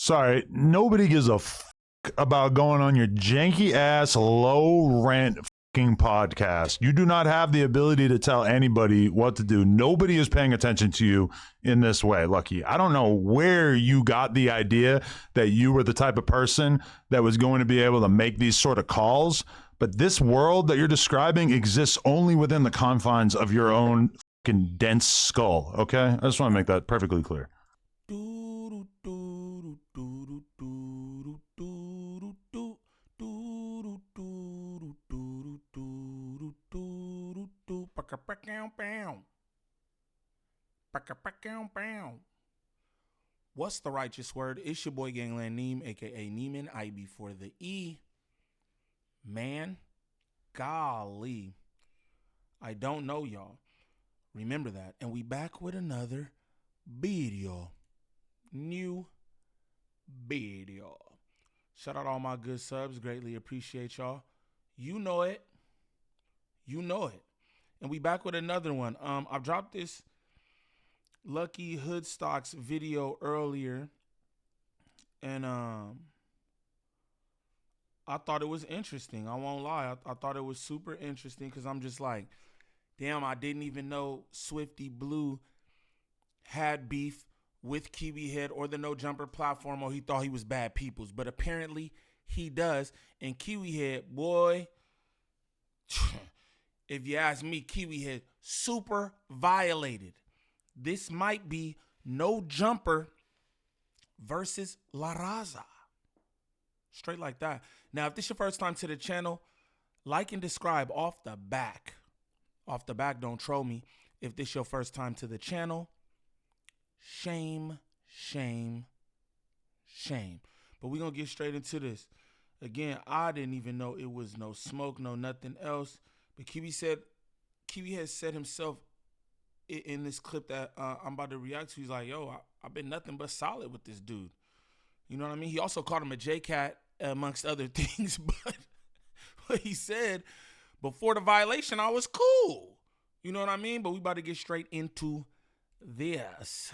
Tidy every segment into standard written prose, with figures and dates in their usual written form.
Sorry, nobody gives a about going on your janky ass low rent fucking podcast. You do not have the ability to tell anybody what to do. Nobody is paying attention to you in this way, Lucky. I don't know where you got the idea that you were the type of person that was going to be able to make these sort of calls, but this world that you're describing exists only within the confines of your own fucking dense skull, okay? I just want to make that perfectly clear. What's the righteous word? It's your boy Gangland Neem, aka Neiman, I before the E. Man, golly, I don't know y'all. Remember that. And we back with another video. New video. Shout out all my good subs. Greatly appreciate y'all. You know it. You know it. And we back with another one. I dropped this Lucky Hood Stocks video earlier. And I thought it was interesting. I won't lie. I thought it was super interesting because I'm just like, damn, I didn't even know Swifty Blue had beef with Kiwi Head or the No Jumper platform, or he thought he was bad people's. But apparently he does. And Kiwi Head, boy, if you ask me, Kiwi Head, super violated. This might be No Jumper versus La Raza. Straight like that. Now, if this is your first time to the channel, like and subscribe off the back. Off the back, don't troll me. If this is your first time to the channel, shame, shame, shame. But we're going to get straight into this. Again, I didn't even know it was no smoke, no nothing else. But Kiwi has said himself in this clip that I'm about to react to. He's like, yo, I've been nothing but solid with this dude. You know what I mean? He also called him a J-Cat, amongst other things. But he said, before the violation, I was cool. You know what I mean? But we about to get straight into this.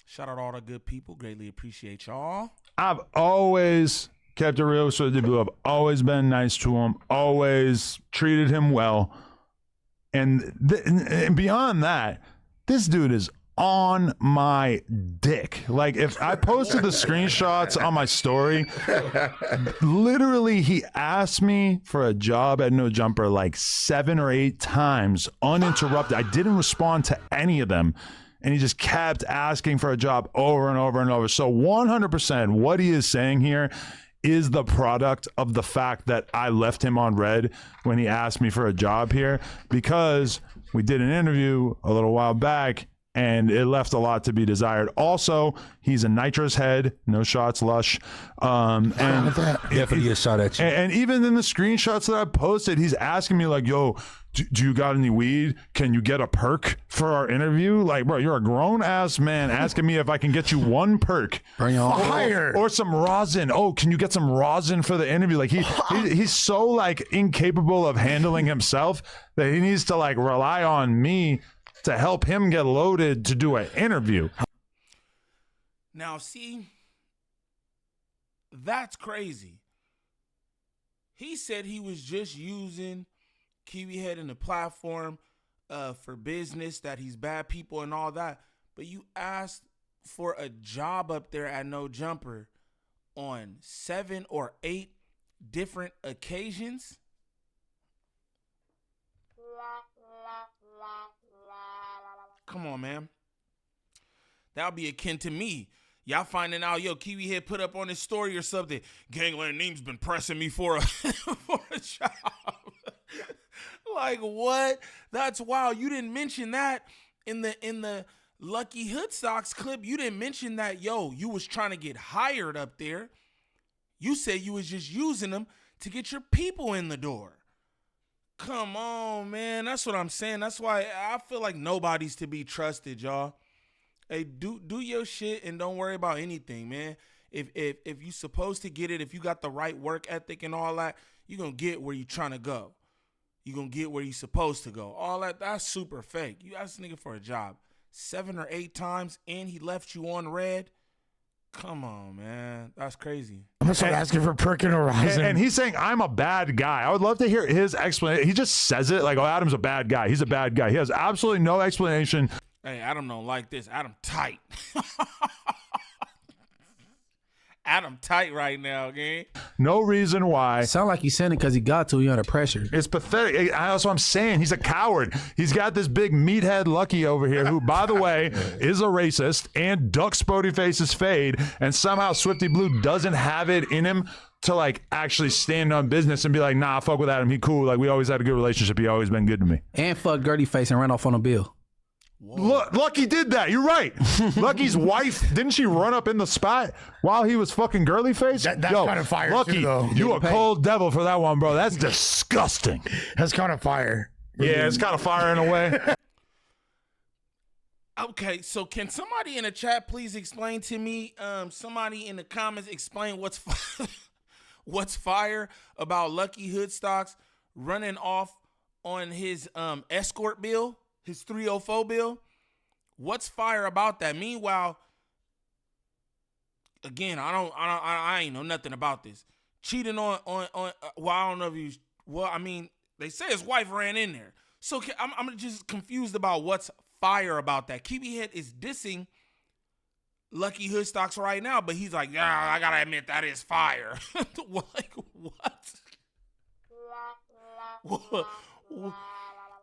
Shout out all the good people. Greatly appreciate y'all. I've always kept it real with Swifty Blue. I've always been nice to him. Always treated him well. And beyond that, this dude is on my dick. Like, if I posted the screenshots on my story, literally he asked me for a job at No Jumper like 7 or 8 times uninterrupted. I didn't respond to any of them, and he just kept asking for a job over and over and over. So 100% what he is saying here is the product of the fact that I left him on red when he asked me for a job here, because we did an interview a little while back and it left a lot to be desired. Also, he's a nitrous head, no shots, lush. And definitely a shot at you. And even in the screenshots that I posted, he's asking me like, yo, do you got any weed? Can you get a perk for our interview? Like, bro, you're a grown ass man asking me if I can get you one perk. Bring it on. Or some rosin. Oh, can you get some rosin for the interview? Like he's so like incapable of handling himself that he needs to like rely on me to help him get loaded to do an interview. Now, see, that's crazy. He said he was just using Kiwi Head in the platform for business, that he's bad people and all that. But you asked for a job up there at No Jumper on 7 or 8 different occasions. Come on, man. That'll be akin to me. Y'all finding out, yo, Kiwi Head put up on his story or something, Gangland Neem's been pressing me for a for a job. Like, what? That's wild. You didn't mention that in the Lucky Hood Stocks clip. You didn't mention that, yo, you was trying to get hired up there. You said you was just using them to get your people in the door. Come on, man. That's what I'm saying. That's why I feel like nobody's to be trusted, y'all. Hey, do your shit and don't worry about anything, man. If you supposed to get it, if you got the right work ethic and all that, you're going to get where you trying to go. You're going to get where you supposed to go. All that's super fake. You asked this nigga for a job 7 or 8 times and he left you on red. Come on, man. That's crazy. I'm gonna start asking for Perk and Horizon. And he's saying, I'm a bad guy. I would love to hear his explanation. He just says it like, oh, Adam's a bad guy. He's a bad guy. He has absolutely no explanation. Hey, Adam don't like this. Adam tight. Adam tight right now, gang. No reason why. Sound like he's saying it because he got to. He under pressure. It's pathetic. That's what I'm saying. He's a coward. He's got this big meathead Lucky over here who, by the way, is a racist and ducks Spody Face's fade. And somehow Swifty Blue doesn't have it in him to like actually stand on business and be like, nah, fuck with Adam. He cool. Like we always had a good relationship. He always been good to me. And fuck Gertie Face and ran off on a bill. Look, Lucky did that. You're right. Lucky's wife, didn't she run up in the spot while he was fucking girly face? That's kind of fire, Lucky, too, though. you a cold devil for that one, bro. That's disgusting. That's kind of fire. Yeah, it's kind of fire in a way. Okay, so can somebody in the chat please explain to me? Somebody in the comments explain what's fire about Lucky Hoodstocks running off on his escort bill, his 304 bill. What's fire about that? Meanwhile, again, I ain't know nothing about this. Cheating on well, I don't know if you. Well, I mean, they say his wife ran in there. So I'm just confused about what's fire about that. Kiwi Head is dissing Lucky Hoodstocks right now, but he's like, yeah, I gotta admit that is fire. Like what?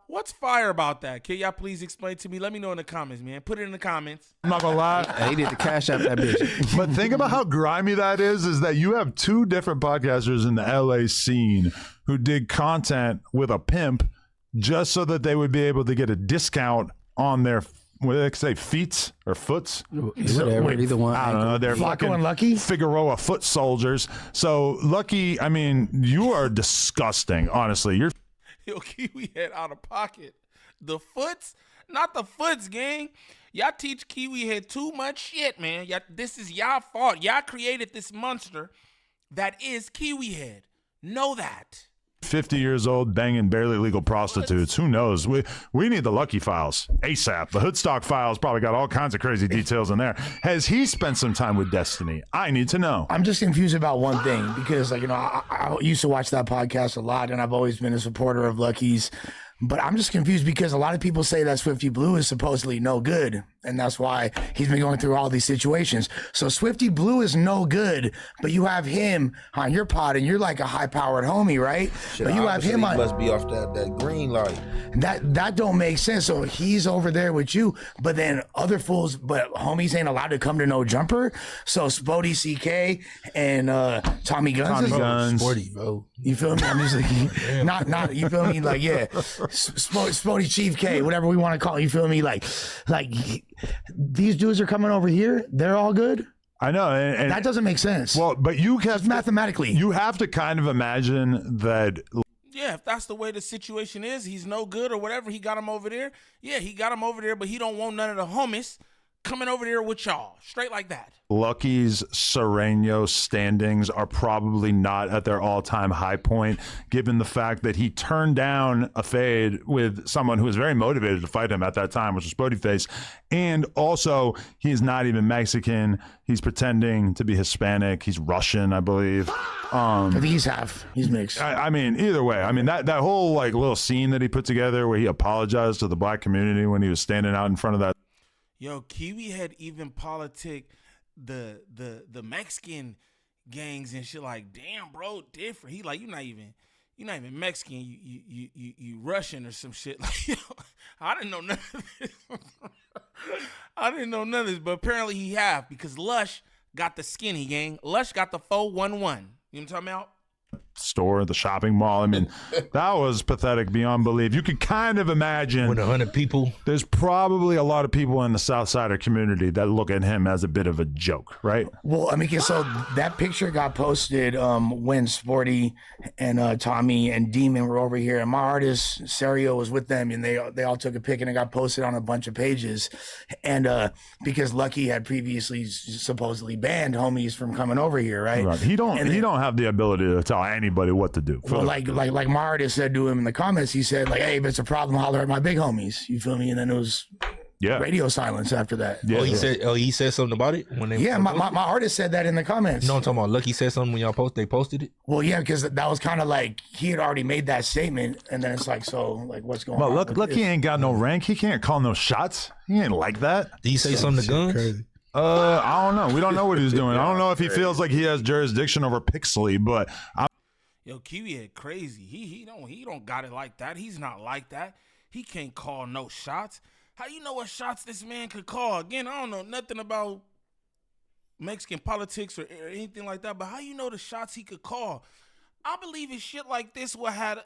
What's fire about that? Can y'all please explain to me? Let me know in the comments, man. Put it in the comments. I'm not gonna lie. Hey, he did the cash out that bitch. But think about how grimy that is that you have two different podcasters in the LA scene who did content with a pimp just so that they would be able to get a discount on their, what do they say, feets or foots? Whatever, either one. I don't know. They're Flacco and Lucky? Figueroa foot soldiers. So Lucky, I mean, you are disgusting, honestly. You're Yo, Kiwi Head out of pocket. The foots, not the foots, gang. Y'all teach Kiwi Head too much shit, man. This is y'all fault. Y'all created this monster that is Kiwi Head. Know that. 50 years old, banging barely legal prostitutes. Who knows? We need the Lucky files ASAP. The Hoodstock files probably got all kinds of crazy details in there. Has he spent some time with Destiny? I need to know. I'm just confused about one thing because, like, you know, I used to watch that podcast a lot, and I've always been a supporter of Lucky's. But I'm just confused because a lot of people say that Swifty Blue is supposedly no good, and that's why he's been going through all these situations. So Swifty Blue is no good, but you have him on your pod, and you're like a high-powered homie, right? Shit, but you have him on. Must be off that green light. That don't make sense. So he's over there with you, but then other fools, but homies ain't allowed to come to No Jumper. So Spody CK and Tommy Guns. Sporty, bro. You feel me? I'm just like, not. You feel me? Like, yeah, Spody Chief K, whatever we want to call it. You feel me? Like these dudes are coming over here. They're all good. I know. And that doesn't make sense. Well, but you have mathematically. You have to kind of imagine that. Yeah, if that's the way the situation is, he's no good or whatever. He got him over there. Yeah, he got him over there, but he don't want none of the homies coming over there with y'all. Straight like that. Lucky's Sereno standings are probably not at their all-time high point, given the fact that he turned down a fade with someone who was very motivated to fight him at that time, which was Spody Face. And also, he's not even Mexican. He's pretending to be Hispanic. He's Russian, I believe. I think he's half. He's mixed. I mean, either way. I mean, that whole like little scene that he put together where he apologized to the black community when he was standing out in front of that. Yo, Kiwi had even politic the Mexican gangs and shit. Like, damn, bro, different. He like, you're not even Mexican. You Russian or some shit. Like, yo, I didn't know none of this. I didn't know none of this, but apparently he have, because Lush got the skinny gang. Lush got the 411. You know what I'm talking about? Store, the shopping mall. I mean, that was pathetic beyond belief. You could kind of imagine with 100 people. There's probably a lot of people in the Southsider community that look at him as a bit of a joke, right? Well, I mean, so that picture got posted when Sporty and Tommy and Demon were over here, and my artist Serio was with them, and they all took a pic, and it got posted on a bunch of pages. And because Lucky had previously supposedly banned homies from coming over here, right? He don't have the ability to tell anybody what to do. Well, like my artist said to him in the comments, he said, like, hey, if it's a problem, holler at my big homies. You feel me? And then it was Yeah. radio silence after that. Yeah. He said something about it when they. Yeah, my artist said that in the comments. No, I'm talking about Lucky said something when y'all they posted it. Well, yeah, because that was kind of like he had already made that statement, and then it's like, so like, what's going But on? Lucky ain't got no rank. He can't call no shots. He ain't like that. Did he say something to Guns? Crazy. I don't know. We don't know what he's doing. I don't know if he feels like he has jurisdiction over Pixley, but Yo, Kiwi Head crazy. He don't got it like that. He's not like that. He can't call no shots. How you know what shots this man could call? Again, I don't know nothing about Mexican politics or anything like that, but how you know the shots he could call? I believe it's shit like this what had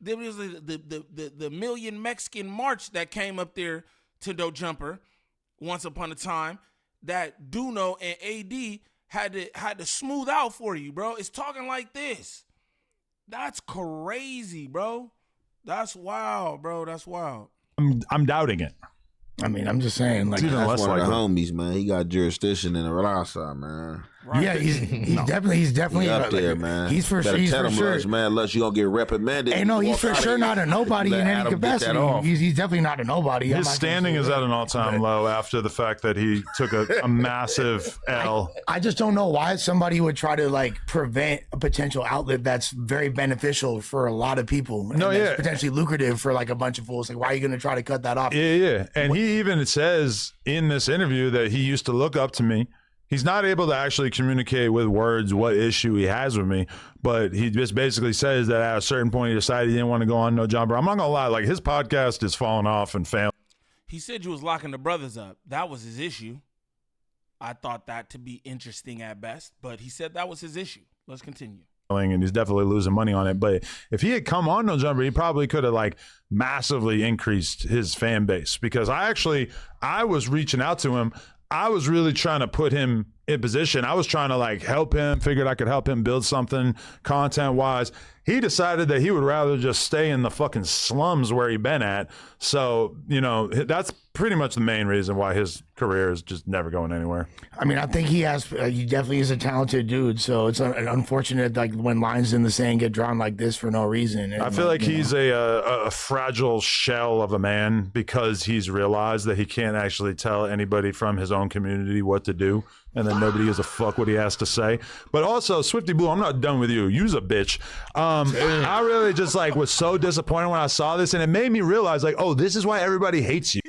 there was the Million Mexican March that came up there to No Jumper once upon a time that Duno and AD had to smooth out for you, bro. It's talking like this. That's crazy, bro. That's wild, bro. That's wild. I'm doubting it. I mean, I'm just saying, like, It's even That's less one of the likely. homies, man. He got jurisdiction in the Raza, man. Right. yeah, he's definitely He up like, there, man. He's for Better he's tell for him, sure. Rush, man, unless you gonna get reprimanded. Hey, no, You he's walk for out sure of not here. a nobody Let in any Adam get that capacity. off. He's definitely not a nobody. I'm His not gonna standing say is that. at an all-time low after the fact that he took a massive L. I just don't know why somebody would try to like prevent a potential outlet that's very beneficial for a lot of people. And No, that's yeah. potentially lucrative for like a bunch of fools. Like, why are you going to try to cut that off? Yeah. And he even says in this interview that he used to look up to me. He's not able to actually communicate with words what issue he has with me, but he just basically says that at a certain point he decided he didn't want to go on No Jumper. I'm not gonna lie, like his podcast is falling off and failing. He said you was locking the brothers up. That was his issue. I thought that to be interesting at best, but he said that was his issue. Let's continue. And he's definitely losing money on it. But if he had come on No Jumper, he probably could have like massively increased his fan base, because I was reaching out to him. I was really trying to put him in position. I was trying to like help him, figured I could help him build something content wise. He decided that he would rather just stay in the fucking slums where he been at. So, you know, that's pretty much the main reason why his career is just never going anywhere. I mean, I think he definitely is a talented dude. So it's unfortunate like when lines in the sand get drawn like this for no reason. And, I feel like you he's know. a fragile shell of a man because he's realized that he can't actually tell anybody from his own community what to do. And then nobody gives a fuck what he has to say. But also, Swifty Blue, I'm not done with you. You's a bitch. I really just like was so disappointed when I saw this, and it made me realize like, oh, this is why everybody hates you.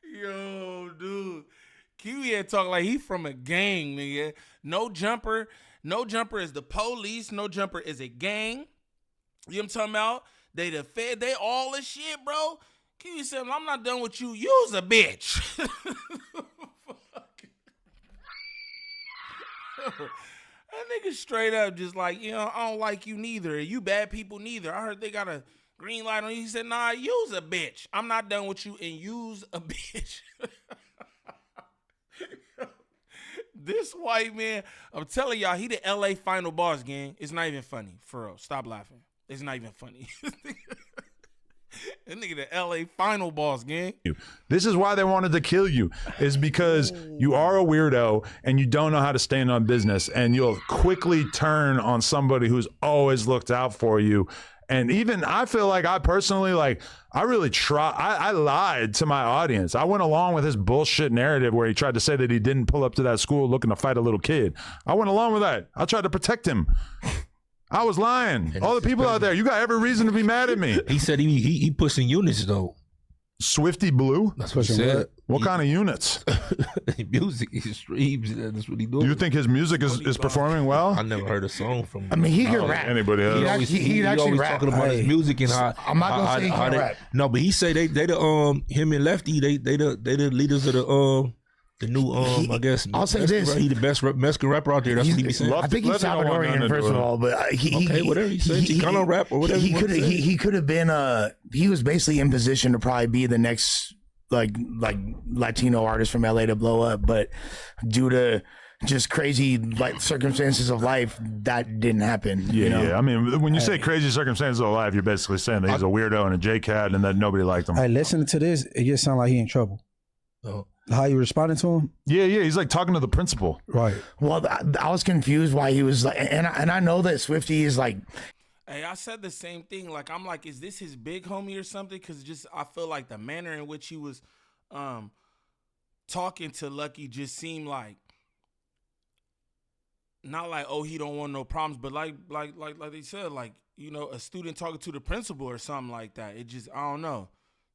Yo, dude. Kiwi had talk like he from a gang, nigga. No Jumper is the police. No Jumper is a gang. You know what I'm talking about? They the Fed. They all this shit, bro. Kiwi said, I'm not done with you. You's a bitch. That nigga straight up just like, you know, I don't like you neither. You bad people neither. I heard they got a green light on you. He said, nah, you's a bitch. I'm not done with you and you's a bitch. This white man, I'm telling y'all, he the LA final boss, gang. It's not even funny. For real. Stop laughing. It's not even funny. That nigga the LA final boss, gang. This is why they wanted to kill you, is because you are a weirdo and you don't know how to stand on business, and you'll quickly turn on somebody who's always looked out for you. And even I feel like I personally, like, I really I lied to my audience. I went along with his bullshit narrative where he tried to say that he didn't pull up to that school looking to fight a little kid. I went along with that. I tried to protect him. I was lying. All the people out there, you got every reason to be mad at me. He said he pushing units though. Swifty Blue? That's what he said. What kind of units? Music, he streams. That's what he doing. Do you think his music is performing well? I never heard a song from him. I mean, he can rap. Anybody else? He actually always rap. talking about his music and how. I'm not gonna say he can't rap. No, but he say they the him and Lefty they the leaders of the new I guess. I'll say Mexican this. He the best Mexican rapper out there. That's what he be saying. I think he's Lefty don't want nothing Salvadorian, to first do of with all, but Okay, whatever he said, Chicano rap or whatever you wanna say. He could have been he was basically in position to probably be the next like Latino artist from LA to blow up, but due to just crazy like circumstances of life, that didn't happen. Yeah, you know? yeah. I mean, when you say crazy circumstances of life, you're basically saying that he's a weirdo and a J-Cat and that nobody liked him. Hey, listening to this, it just sounds like he in trouble. Oh. How you responding to him? Yeah, he's like talking to the principal. Right. Well, I was confused why he was like, and I know that Swifty is like, Hey, I said the same thing. Like, I'm like, is this his big homie or something? Because just I feel like the manner in which he was talking to Lucky just seemed like not like, oh, he don't want no problems, but like they said, like, you know, a student talking to the principal or something like that. It just, I don't know.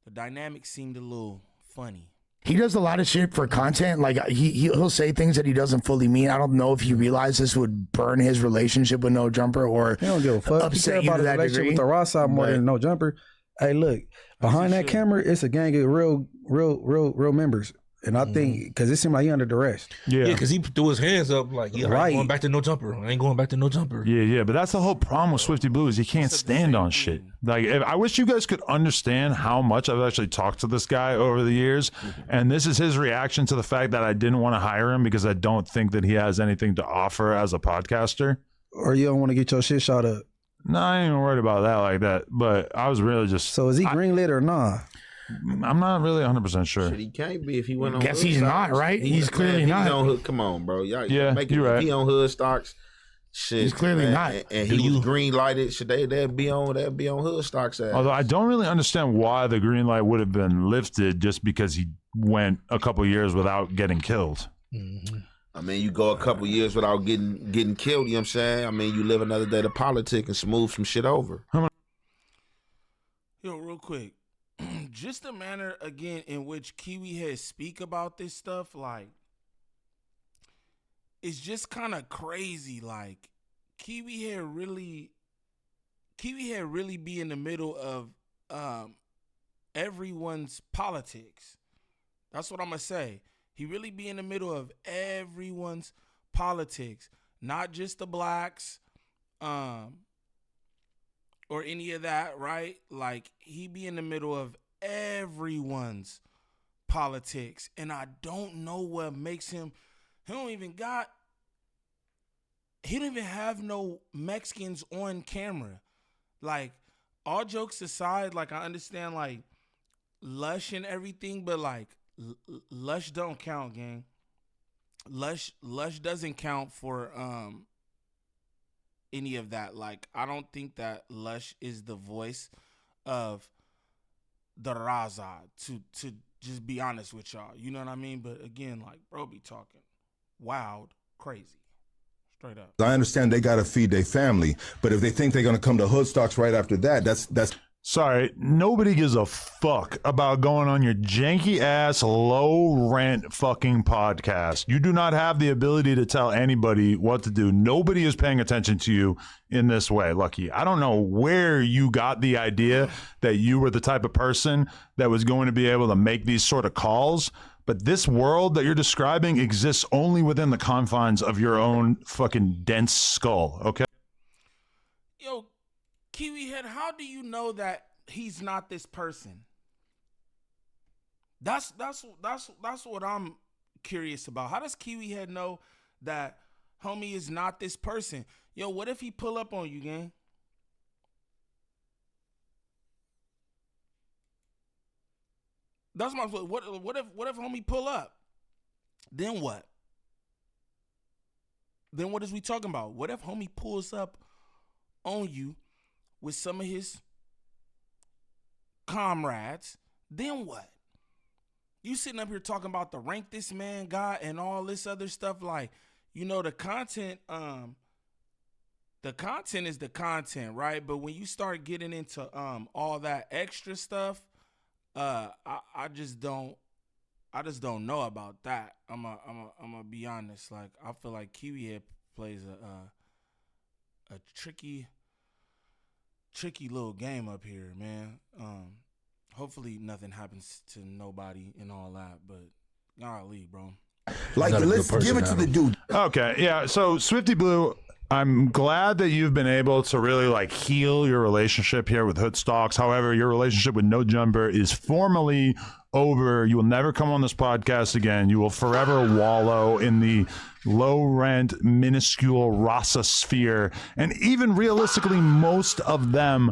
The dynamic seemed a little funny. He does a lot of shit for content. Like he'll say things that he doesn't fully mean. I don't know if he realized this would burn his relationship with No Jumper or He don't give a fuck. He care upset you about to his that relationship degree. with the Ross side more But- than No Jumper. Hey, look, behind that camera, it's a gang of real members. And I think, because it seemed like he under duress. Yeah, because he threw his hands up like, yeah, I Right. ain't going back to No Jumper. I ain't going back to No Jumper. Yeah, but that's the whole problem with Swifty Blue is he can't Said the stand same on thing. shit. Like, I wish you guys could understand how much I've actually talked to this guy over the years, and this is his reaction to the fact that I didn't want to hire him because I don't think that he has anything to offer as a podcaster. Or you don't want to get your shit shot up. No, I ain't even worried about that like that. But I was really just, So is he greenlit or nah? I'm not really 100% sure. Shit, he can't be if he went on. Guess Hood he's Stocks. not, right? He's clearly He's not. on Hood. Come on, bro. Y'all Yeah, make it, you're right. If he on Hood Stocks. Shit, He's clearly man, not. And he was green lighted. Should they'd be on Hood Stocks ass. Although I don't really understand why the green light would have been lifted just because he went a couple years without getting killed. I mean, you go a couple years without getting killed. You know what I'm saying? I mean, you live another day to politic and smooth some shit over. Yo, real quick. Just the manner, again, in which Kiwi Head speak about this stuff, like, it's just kind of crazy. Like, Kiwi Head really be in the middle of everyone's politics. That's what I'm going to say. He really be in the middle of everyone's politics, not just the blacks, or any of that, right? Like, he be in the middle of everyone's politics. And I don't know what makes him, he don't even have no Mexicans on camera. Like, all jokes aside, like, I understand, like, Lush and everything, but, like, Lush don't count, gang. Lush doesn't count for, any of that. Like, I don't think that Lush is the voice of the Raza, to just be honest with y'all. You know what I mean? But again, like, bro be talking wild, crazy. Straight up. I understand they got to feed their family, but if they think they're going to come to Hood Stocks right after that, that's Sorry, nobody gives a fuck about going on your janky ass, low rent fucking podcast. You do not have the ability to tell anybody what to do. Nobody is paying attention to you in this way, Lucky. I don't know where you got the idea that you were the type of person that was going to be able to make these sort of calls. But this world that you're describing exists only within the confines of your own fucking dense skull, okay? Yo, Kiwi Head, how do you know that he's not this person? That's what I'm curious about. How does Kiwi Head know that homie is not this person? Yo, what if he pull up on you, gang? That's my what if homie pull up? Then what? Then what is we talking about? What if homie pulls up on you with some of his comrades? Then what? You sitting up here talking about the rank this man got and all this other stuff. Like, you know, the content is the content, right? But when you start getting into all that extra stuff, I just don't know about that. I'm gonna be honest. Like, I feel like Kiwi Head plays a tricky little game up here, man. Hopefully nothing happens to nobody and all that, but golly, bro. like, Not a good let's give it to the dude. Okay, yeah. So Swifty Blue, I'm glad that you've been able to really like heal your relationship here with Hood Stocks. However, your relationship with No Jumper is formally over. You will never come on this podcast again. You will forever wallow in the low rent, minuscule Rasa sphere. And even realistically, most of them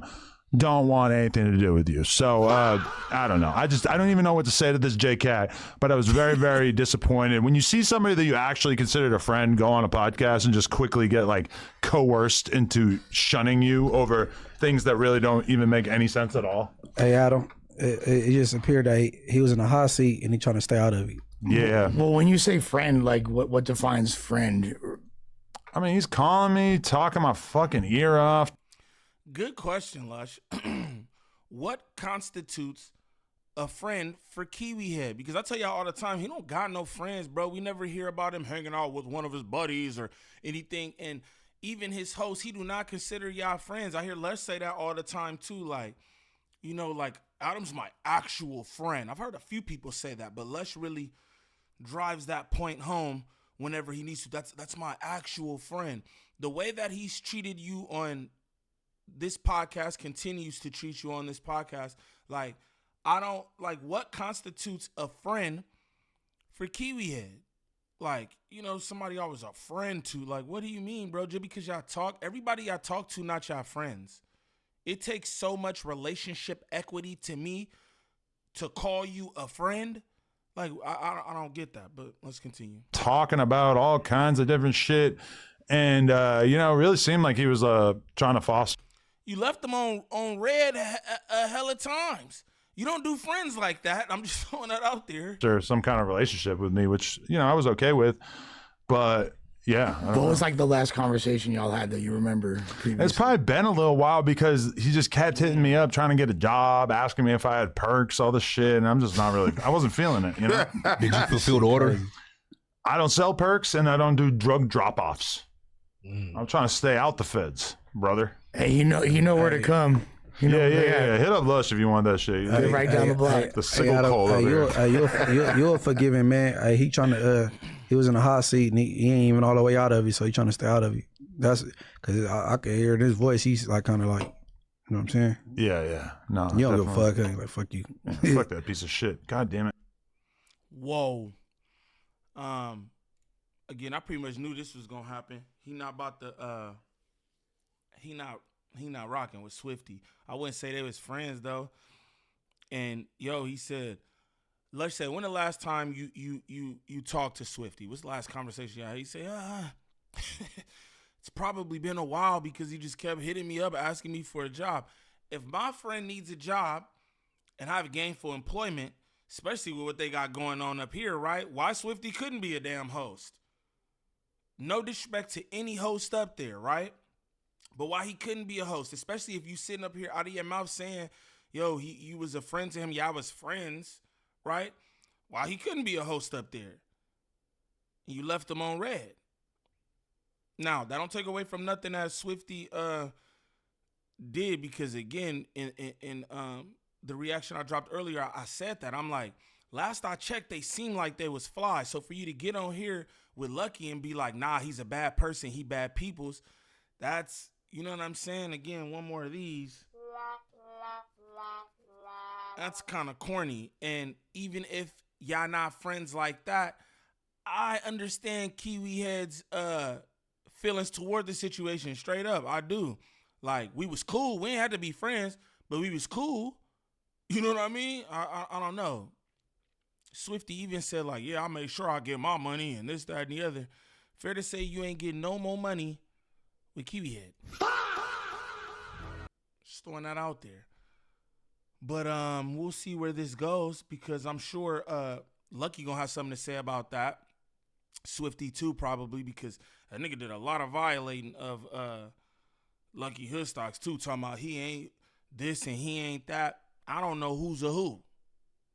don't want anything to do with you. So I don't know. I don't even know what to say to this JK, but I was very, very disappointed. When you see somebody that you actually considered a friend go on a podcast and just quickly get like coerced into shunning you over things that really don't even make any sense at all. Hey, Adam, it just appeared that he was in a hot seat and he trying to stay out of it. Yeah. Well, when you say friend, like what defines friend? I mean, he's calling me, talking my fucking ear off. Good question, Lush. What constitutes a friend for Kiwi Head? Because I tell y'all all the time, he don't got no friends, bro. We never hear about him hanging out with one of his buddies or anything. And even his hosts, he do not consider y'all friends. I hear Lush say that all the time too. Like, you know, like Adam's my actual friend. I've heard a few people say that, but Lush really drives that point home whenever he needs to. That's my actual friend. The way that he's treated you on this podcast continues to treat you on this podcast. Like, I don't like what constitutes a friend for Kiwi Head. Like, you know, somebody always a friend to. Like, what do you mean, bro? Just because y'all talk, everybody y'all talk to, not y'all friends. It takes so much relationship equity to me to call you a friend. Like, I don't get that, but let's continue. Talking about all kinds of different shit. And, you know, it really seemed like he was trying to foster. You left them on red a hell of times. You don't do friends like that. I'm just throwing that out there. Or some kind of relationship with me, which, you know, I was okay with. But, yeah. What was like the last conversation y'all had that you remember previously? It's probably been a little while because he just kept hitting me up, trying to get a job, asking me if I had perks, all this shit. And I'm just not really, I wasn't feeling it, you know? Did you fulfill the order? I don't sell perks and I don't do drug drop-offs. I'm trying to stay out the feds, brother. Hey, you know where to come. You know, Yeah. Hit up Lush if you want that shit. Get right down the block. The sickle cold over there. You're a forgiving man. He trying to. He was in a hot seat and he ain't even all the way out of it, so he trying to stay out of it. That's because I can hear in his voice. He's like kind of like, you know what I'm saying? Yeah. No, You don't give a definitely. fuck. Like fuck you. Yeah, fuck that piece of shit. God damn it. Whoa. Again, I pretty much knew this was gonna happen. He not about to. He not rocking with Swifty. I wouldn't say they was friends though. And yo, he said, Lush said, when the last time you talked to Swifty? What's the last conversation you had? He said, it's probably been a while because he just kept hitting me up asking me for a job. If my friend needs a job and I have gainful employment, especially with what they got going on up here, right? Why Swifty couldn't be a damn host? No disrespect to any host up there, right? But why he couldn't be a host, especially if you sitting up here out of your mouth saying, yo, you was a friend to him, y'all was friends, right? Why he couldn't be a host up there? You left him on red. Now, that don't take away from nothing that Swifty did, because again, in the reaction I dropped earlier, I said that. I'm like, last I checked, they seemed like they was fly. So for you to get on here with Lucky and be like, nah, he's a bad person, he bad peoples, that's, you know what I'm saying? Again, one more of these. That's kind of corny. And even if y'all not friends like that, I understand Kiwi Head's feelings toward the situation straight up. I do. Like, we was cool. We ain't had to be friends, but we was cool. You know what I mean? I don't know. Swifty even said, like, yeah, I made sure I get my money and this, that, and the other. Fair to say you ain't getting no more money with Kiwi Head. Just throwing that out there. But we'll see where this goes, because I'm sure Lucky gonna have something to say about that. Swifty too, probably, because that nigga did a lot of violating of Lucky Hoodstocks too, talking about he ain't this and he ain't that. I don't know who's a who.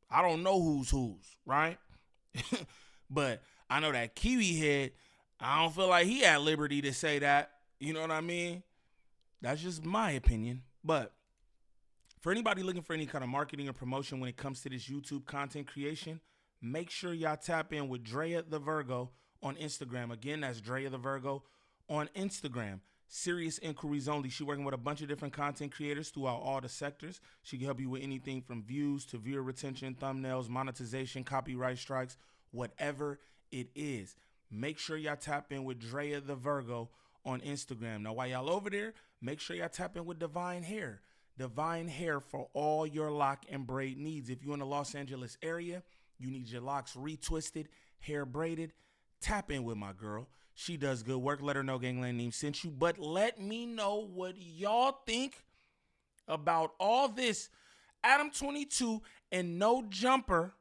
I don't know who's, right? But I know that Kiwi Head, I don't feel like he at liberty to say that. You know what I mean? That's just my opinion. But for anybody looking for any kind of marketing or promotion when it comes to this YouTube content creation, make sure y'all tap in with Drea the Virgo on Instagram. Again, that's Drea the Virgo on Instagram. Serious inquiries only. She's working with a bunch of different content creators throughout all the sectors. She can help you with anything from views to viewer retention, thumbnails, monetization, copyright strikes, whatever it is. Make sure y'all tap in with Drea the Virgo on Instagram. Now, while y'all over there, make sure y'all tap in with Divine Hair. Divine Hair for all your lock and braid needs. If you're in the Los Angeles area, you need your locks retwisted, hair braided, tap in with my girl. She does good work. Let her know Gangland Name sent you. But let me know what y'all think about all this. Adam22 and No Jumper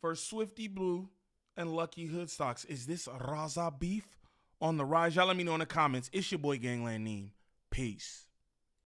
for Swifty Blue and Lucky Hoodstocks. Is this Raza beef on the rise? Y'all let me know in the comments. It's your boy Gangland Name. Peace.